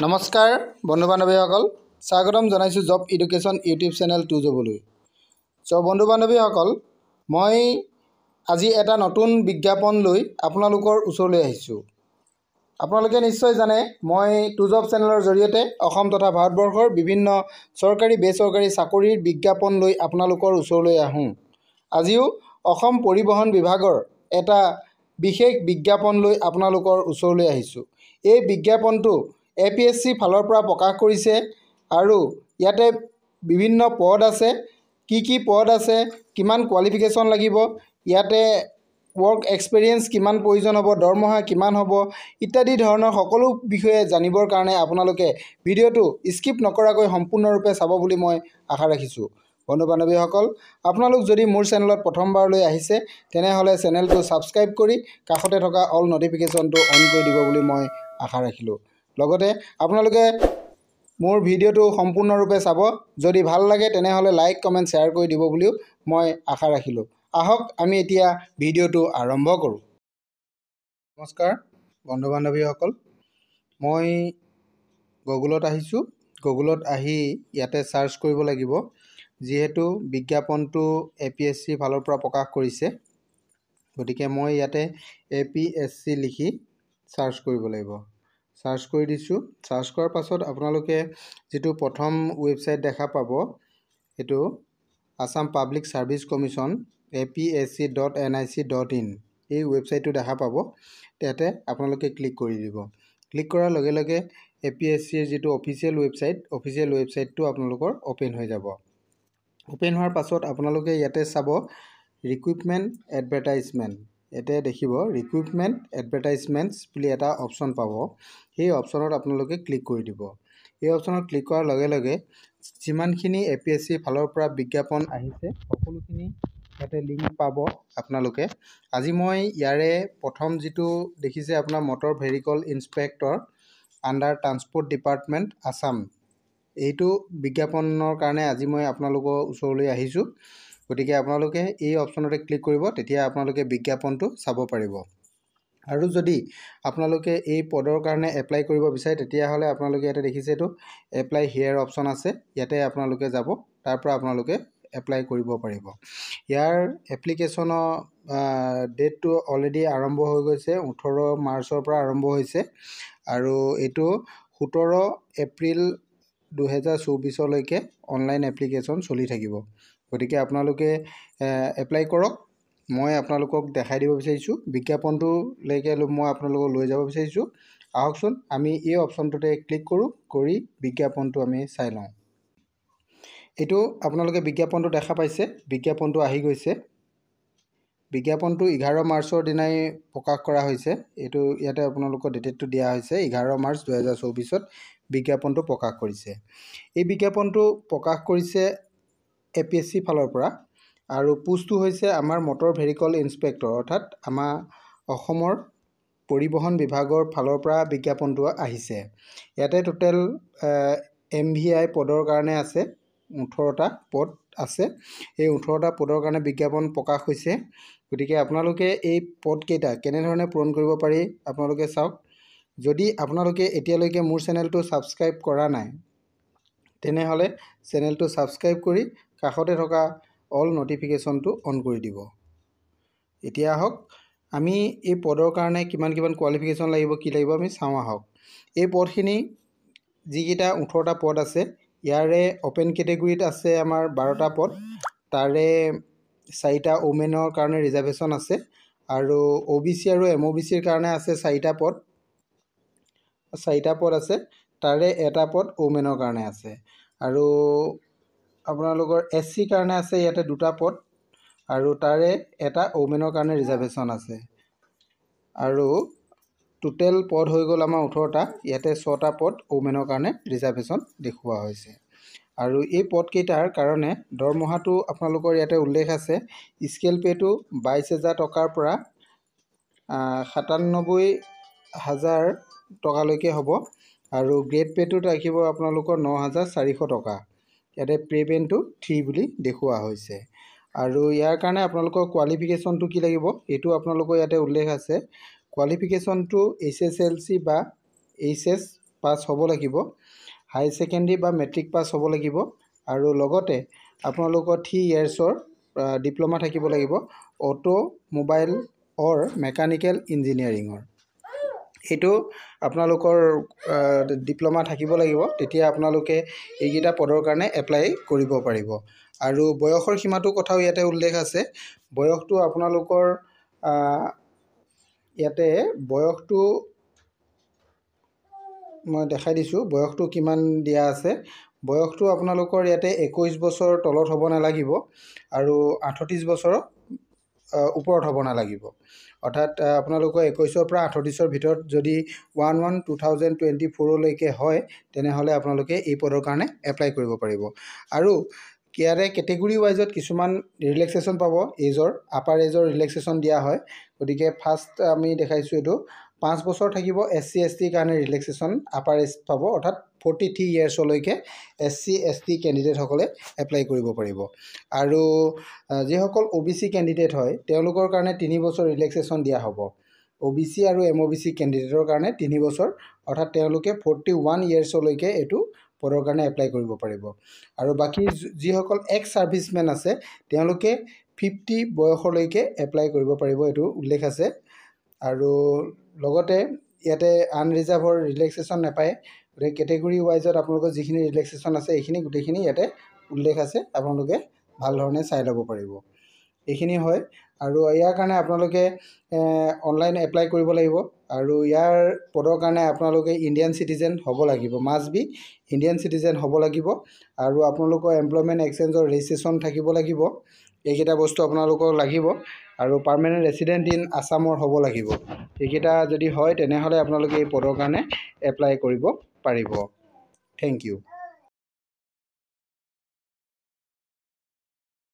নমস্কাৰ বন্ধু বান্ধৱীসকল স্বাগতম জনাইছোঁ job education YouTube channel to জবলৈ। বন্ধু বান্ধৱীসকল, মই আজি এটা নতুন বিজ্ঞাপন লৈ আপোনালোকৰ ওচৰলৈ আহিছোঁ। আপোনালোকে নিশ্চয় জানে মই টু জব চেনেলৰ জৰিয়তে অসম তথা ভাৰতবৰ্ষৰ বিভিন্ন চৰকাৰী বেচৰকাৰী চাকৰিৰ বিজ্ঞাপন লৈ আপোনালোকৰ ওচৰলৈ আহোঁ। আজিও অসম পৰিবহণ বিভাগৰ এটা বিশেষ বিজ্ঞাপন লৈ আপোনালোকৰ ওচৰলৈ আহিছোঁ। এই বিজ্ঞাপনটো APSC ফালৰ পৰা প্ৰকাশ কৰিছে আৰু ইয়াতে বিভিন্ন পদ আছে, কি পদ আছে, কিমান কোৱালিফিকেশ্যন লাগিব, ইয়াতে ৱৰ্ক এক্সপিৰিয়েঞ্চ কিমান প্ৰয়োজন হ'ব, দৰমহা কিমান হ'ব ইত্যাদি ধৰণৰ সকলো বিষয়ে জানিবৰ কাৰণে আপোনালোকে ভিডিঅ'টো স্কিপ নকৰাকৈ সম্পূৰ্ণৰূপে চাব বুলি মই আশা ৰাখিছোঁ। বন্ধু বান্ধৱীসকল, আপোনালোক যদি মোৰ চেনেলত প্ৰথমবাৰলৈ আহিছে তেনেহ'লে চেনেলটো ছাবস্ক্ৰাইব কৰি কাষতে থকা অল নটিফিকেশ্যনটো অন কৰি দিব বুলি মই আশা ৰাখিলোঁ। লগতে আপোনালোকে মোৰ ভিডিঅ'টো সম্পূৰ্ণৰূপে চাব। যদি ভাল লাগে তেনেহ'লে লাইক কমেণ্ট শ্বেয়াৰ কৰি দিব বুলিও মই আশা ৰাখিলোঁ। আহক আমি এতিয়া ভিডিঅ'টো আৰম্ভ কৰোঁ। নমস্কাৰ বন্ধু বান্ধৱীসকল, মই গুগলত আহিছোঁ। গুগলত আহি ইয়াতে ছাৰ্চ কৰিব লাগিব। যিহেতু বিজ্ঞাপনটো APSC ফালৰ পৰা প্ৰকাশ কৰিছে, গতিকে মই ইয়াতে APSC লিখি ছাৰ্চ কৰিব লাগিব। ছাৰ্চ কৰি দিছোঁ। ছাৰ্চ কৰাৰ পাছত আপোনালোকে যিটো প্ৰথম ৱেবছাইট দেখা পাব, এইটো Assam public service commission APSC.nic.in এই ৱেবছাইটটো দেখা পাব। তাতে আপোনালোকে ক্লিক কৰি দিব। ক্লিক কৰাৰ লগে লগে APSCৰ যিটো অফিচিয়েল ৱেবছাইটটো আপোনালোকৰ অ'পেন হৈ যাব। অ'পেন হোৱাৰ পাছত আপোনালোকে ইয়াতে চাব ৰিক্ৰুইটমেণ্ট এডভাৰটাইজমেণ্ট। ইয়াতে দেখিব ৰিক্ৰুইটমেণ্ট এডভাৰটাইজমেণ্টছ বুলি এটা অপশ্যন পাব। সেই অপশ্যনত আপোনালোকে ক্লিক কৰি দিব। এই অপশ্যনত ক্লিক কৰাৰ লগে লগে যিমানখিনি APSC ফালৰ পৰা বিজ্ঞাপন আহিছে সকলোখিনি ইয়াতে লিংক পাব আপোনালোকে। আজি মই ইয়াৰে প্ৰথম যিটো দেখিছে আপোনাৰ motor vehicle inspector under transport department Assam, এইটো বিজ্ঞাপনৰ কাৰণে আজি মই আপোনালোকৰ ওচৰলৈ আহিছোঁ। গতিকে আপোনালোকে এই অপশ্যনতে ক্লিক কৰিব, তেতিয়া আপোনালোকে বিজ্ঞাপনটো চাব পাৰিব। আৰু যদি আপোনালোকে এই পদৰ কাৰণে এপ্লাই কৰিব বিচাৰে তেতিয়াহ'লে আপোনালোকে ইয়াতে দেখিছে এইটো এপ্লাই হিয়াৰ অপশ্যন আছে, ইয়াতে আপোনালোকে যাব, তাৰ পৰা আপোনালোকে এপ্লাই কৰিব পাৰিব। ইয়াৰ এপ্লিকেশ্যনৰ ডেটটো অলৰেডি আৰম্ভ হৈ গৈছে, 18 মাৰ্চৰ পৰা আৰম্ভ হৈছে আৰু এইটো 17 এপ্ৰিল 2024লৈকে অনলাইন এপ্লিকেশ্যন চলি থাকিব। গতিকে আপোনালোকে এপ্লাই কৰক। মই আপোনালোকক দেখাই দিব বিচাৰিছোঁ, বিজ্ঞাপনটোলৈকে মই আপোনালোকক লৈ যাব বিচাৰিছোঁ। আহকচোন আমি এই অপশ্যনটোতে ক্লিক কৰোঁ, কৰি বিজ্ঞাপনটো আমি চাই লওঁ। এইটো আপোনালোকে বিজ্ঞাপনটো দেখা পাইছে, বিজ্ঞাপনটো আহি গৈছে। বিজ্ঞাপনটো 11 মাৰ্চৰ দিনাই প্ৰকাশ কৰা হৈছে। এইটো ইয়াতে আপোনালোকৰ ডেটটো দিয়া হৈছে 11 মাৰ্চ 2024ত বিজ্ঞাপনটো প্ৰকাশ কৰিছে। এই বিজ্ঞাপনটো প্ৰকাশ কৰিছে APSC ফালৰ পৰা আৰু পোষ্টটো হৈছে আমাৰ মটৰ ভেহিকল ইনস্পেক্টৰ, অৰ্থাৎ আমাৰ অসমৰ পৰিবহণ বিভাগৰ ফালৰ পৰা বিজ্ঞাপনটো আহিছে। ইয়াতে টোটেল MVI পদৰ কাৰণে আছে 18টা পদ আছে। এই 18টা পদৰ কাৰণে বিজ্ঞাপন প্ৰকাশ হৈছে। গতিকে আপোনালোকে এই পদকেইটা কেনেধৰণে পূৰণ কৰিব পাৰি আপোনালোকে চাওক। যদি আপোনালোকে এতিয়ালৈকে মোৰ চেনেলটো ছাবস্ক্ৰাইব কৰা নাই তেনেহ'লে চেনেলটো ছাবস্ক্ৰাইব কৰি কাষতে থকা অল নটিফিকেশ্যনটো অন কৰি দিব। এতিয়া আহক আমি এই পদৰ কাৰণে কিমান কোৱালিফিকেশ্যন লাগিব, কি লাগিব আমি চাওঁ আহক। এই পদখিনি যিকেইটা 18টা পদ আছে, ইয়াৰে অ'পেন কেটেগৰীত আছে আমাৰ 12টা পদ, তাৰে 4টা ওমেনৰ কাৰণে ৰিজাৰ্ভেশ্যন আছে আৰু OBC আৰু MOBCৰ কাৰণে আছে 4টা পদ আছে, তাৰে এটা পদ ওমেনৰ কাৰণে আছে আৰু আপোনালোকৰ SC কাৰণে আছে ইয়াতে 2টা পদ আৰু তাৰে এটা ওমেনৰ কাৰণে ৰিজাৰ্ভেশ্যন আছে আৰু টোটেল পদ হৈ গ'ল আমাৰ 18টা। ইয়াতে 6টা পদ ওমেনৰ কাৰণে ৰিজাৰ্ভেশ্যন দেখুওৱা হৈছে আৰু এই পদকেইটাৰ কাৰণে দৰমহাটো আপোনালোকৰ ইয়াতে উল্লেখ আছে। স্কেল পে'টো 22,000 টকাৰ পৰা 97,000 টকালৈকে হ'ব আৰু গ্ৰেড পে'টো ৰাখিব আপোনালোকৰ 9,400 টকা। ইয়াতে পে'মেণ্টটো 3 বুলি দেখুওৱা হৈছে আৰু ইয়াৰ কাৰণে আপোনালোকৰ কোৱালিফিকেশ্যনটো কি লাগিব এইটো আপোনালোকৰ ইয়াতে উল্লেখ আছে। কোৱালিফিকেশ্যনটো HSLC বা HS পাছ হ'ব লাগিব, হাই ছেকেণ্ডেৰী বা মেট্ৰিক পাছ হ'ব লাগিব, আৰু লগতে আপোনালোকৰ 3 ইয়াৰ্ছৰ ডিপ্ল'মা থাকিব লাগিব অটোমোবাইল অৰ মেকানিকেল ইঞ্জিনিয়াৰিঙৰ। এইটো আপোনালোকৰ ডিপ্ল'মা থাকিব লাগিব, তেতিয়া আপোনালোকে এইকেইটা পদৰ কাৰণে এপ্লাই কৰিব পাৰিব। আৰু বয়সৰ সীমাটো কথাও ইয়াতে উল্লেখ আছে। বয়সটো আপোনালোকৰ ইয়াতে বয়সটো মই দেখাই দিছোঁ, বয়সটো কিমান দিয়া আছে। বয়সটো আপোনালোকৰ ইয়াতে 21 বছৰ তলত হ'ব নালাগিব আৰু 38 বছৰৰ ওপৰত হ'ব নালাগিব। অৰ্থাৎ আপোনালোকৰ 21ৰ পৰা 38ৰ ভিতৰত যদি 1/1/2024লৈকে হয়, তেনেহ'লে আপোনালোকে এই পদৰ কাৰণে এপ্লাই কৰিব পাৰিব। আৰু ইয়াৰে কেটেগৰী ৱাইজত কিছুমান ৰিলেক্সেশ্যন পাব, এজৰ আপাৰ এজৰ ৰিলেক্সেশ্যন দিয়া হয়। গতিকে ফাৰ্ষ্ট আমি দেখাইছোঁ এইটো 5 বছৰ থাকিব SC ST কাৰণে ৰিলেক্সেশ্যন আপাৰ এজ পাব, অৰ্থাৎ 43 ইয়াৰ্ছলৈকে SC ST কেণ্ডিডেটসকলে এপ্লাই কৰিব পাৰিব। আৰু যিসকল OBC কেণ্ডিডেট হয় তেওঁলোকৰ কাৰণে 3 বছৰ ৰিলেক্সেশ্যন দিয়া হ'ব। OBC আৰু MOBC কেণ্ডিডেটৰ কাৰণে 3 বছৰ, অৰ্থাৎ তেওঁলোকে 41 ইয়াৰ্ছলৈকে এইটো পদৰ কাৰণে এপ্লাই কৰিব পাৰিব। আৰু বাকী যিসকল এক্স ছাৰ্ভিচমেন আছে তেওঁলোকে 50 বয়সলৈকে এপ্লাই কৰিব পাৰিব, এইটো উল্লেখ আছে। আৰু লগতে ইয়াতে আনৰিজাৰ্ভৰ ৰিলেক্সেশ্যন নাপায়। গতিকে কেটেগৰী ৱাইজত আপোনালোকৰ যিখিনি ৰিলেক্সেশ্যন আছে এইখিনি গোটেইখিনি ইয়াতে উল্লেখ আছে, আপোনালোকে ভাল ধৰণে চাই ল'ব পাৰিব। এইখিনি হয়। আৰু ইয়াৰ কাৰণে আপোনালোকে অনলাইন এপ্লাই কৰিব লাগিব। আৰু ইয়াৰ পদৰ কাৰণে আপোনালোকে ইণ্ডিয়ান চিটিজেন হ'ব লাগিব, মাষ্ট বি ইণ্ডিয়ান চিটিজেন হ'ব লাগিব। আৰু আপোনালোকৰ এমপ্লয়মেণ্ট এক্সচেঞ্জৰ ৰেজিষ্ট্ৰেশ্যন থাকিব লাগিব। এইকেইটা বস্তু আপোনালোকৰ লাগিব। আৰু পাৰ্মানেণ্ট ৰেচিডেণ্ট ইন আছামৰ হ'ব লাগিব। এইকেইটা যদি হয় তেনেহ'লে আপোনালোকে এই পদৰ কাৰণে এপ্লাই কৰিব পাৰিব। Thank U.